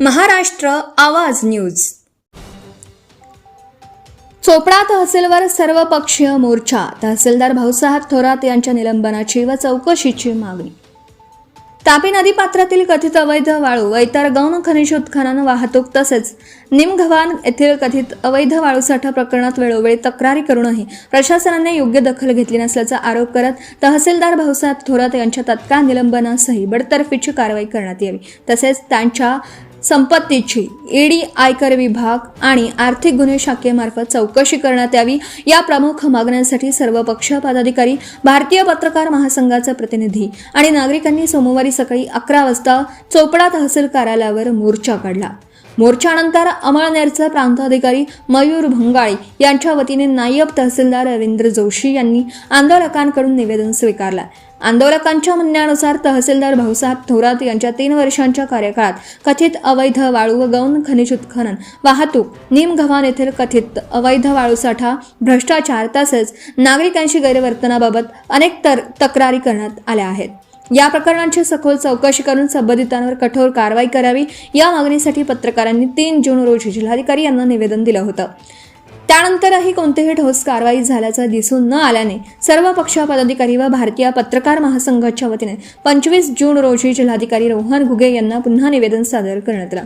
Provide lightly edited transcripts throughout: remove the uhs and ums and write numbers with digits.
महाराष्ट्र आवाज न्यूज. चोपडा तहसीलवर सर्वपक्षीय मोर्चा. तहसीलदार भाऊसाहेब थोरात यांच्या निलंबनाची व चौकशीची मागणी. तापी नदीपात्रातील कथित अवैध वाळू व इतर गौण खनिज उत्खनन, वाहतूक तसेच निमगव्हाण येथील कथित अवैध वाळूसाठा प्रकरणात वेळोवेळी तक्रारी करूनही प्रशासनाने योग्य दखल घेतली नसल्याचा आरोप करत तहसीलदार भाऊसाहेब थोरात यांच्या तत्काळ निलंबनासही बडतर्फीची कारवाई करण्यात यावी, तसेच त्यांच्या संपत्तीची ईडी, आयकर विभाग आणि आर्थिक गुन्हे शाखेमार्फत चौकशी करण्यात यावी या प्रमुख मागण्यांसाठी सर्वपक्षीय पदाधिकारी, भारतीय पत्रकार महासंघाचे प्रतिनिधी आणि नागरिकांनी सोमवारी सकाळी 11 वाजता चोपडा तहसील कार्यालयावर मोर्चा काढला. मोर्चानंतर अमळनेरचे प्रांताधिकारी मयूर भंगाळी यांच्या वतीने नायब तहसीलदार रवींद्र जोशी यांनी आंदोलकांकडून निवेदन स्वीकारलं. आंदोलकांच्या म्हणण्यानुसार तहसीलदार भाऊसाहेब थोरात यांच्या 3 वर्षांच्या कार्यकाळात कथित अवैध वाळू व गौण खनिज उत्खनन, वाहतूक, निमगव्हाण येथील कथित अवैध वाळूसाठा, भ्रष्टाचार तसेच नागरिकांशी गैरवर्तनाबाबत अनेक तक्रारी करण्यात आल्या आहेत. या प्रकरणांची सखोल चौकशी करून संबंधितांवर कठोर कारवाई करावी या मागणीसाठी पत्रकारांनी 3 जून रोजी जिल्हाधिकारी यांना निवेदन दिलं होतं. त्यानंतरही कोणतीही ठोस कारवाई झाल्याचं दिसून न आल्याने सर्व पक्ष पदाधिकारी व भारतीय पत्रकार महासंघाच्या वतीने 25 जून रोजी जिल्हाधिकारी रोहन घुगे यांना पुन्हा निवेदन सादर करण्यात आलं.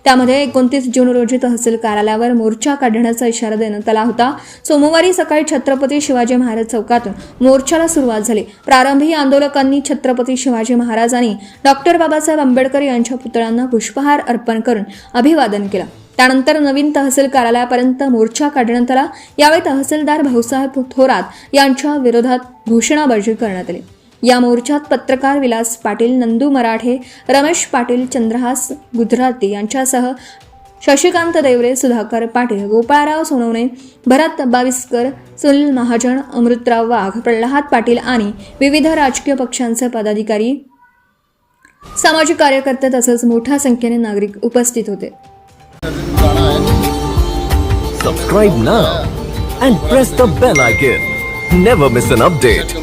त्यामध्ये 29 जून रोजी तहसील कार्यालयावर मोर्चा काढण्याचा इशारा देण्यात आला होता. सोमवारी सकाळी छत्रपती शिवाजी महाराज चौकातून मोर्चाला सुरुवात झाली. प्रारंभी आंदोलकांनी छत्रपती शिवाजी महाराज आणि डॉक्टर बाबासाहेब आंबेडकर यांच्या पुतळ्यांना पुष्पहार अर्पण करून अभिवादन केलं. त्यानंतर नवीन तहसील कार्यालयापर्यंत मोर्चा काढण्यात आला. यावेळी तहसीलदार भाऊसाहेब थोरात यांच्या विरोधात घोषणाबाजी करण्यात आली. या मोर्चात पत्रकार विलास पाटील, नंदू मराठे, रमेश पाटील, चंद्रहास गुजराती यांच्यासह शशिकांत देवरे, सुधाकर पाटील, गोपाळराव सोनवणे, भरत बाविस्कर, सुनील महाजन, अमृतराव वाघ, प्रल्हाद पाटील आणि विविध राजकीय पक्षांचे पदाधिकारी, सामाजिक कार्यकर्ते तसेच मोठ्या संख्येने नागरिक उपस्थित होते. Subscribe now and press the bell icon. Never miss an update.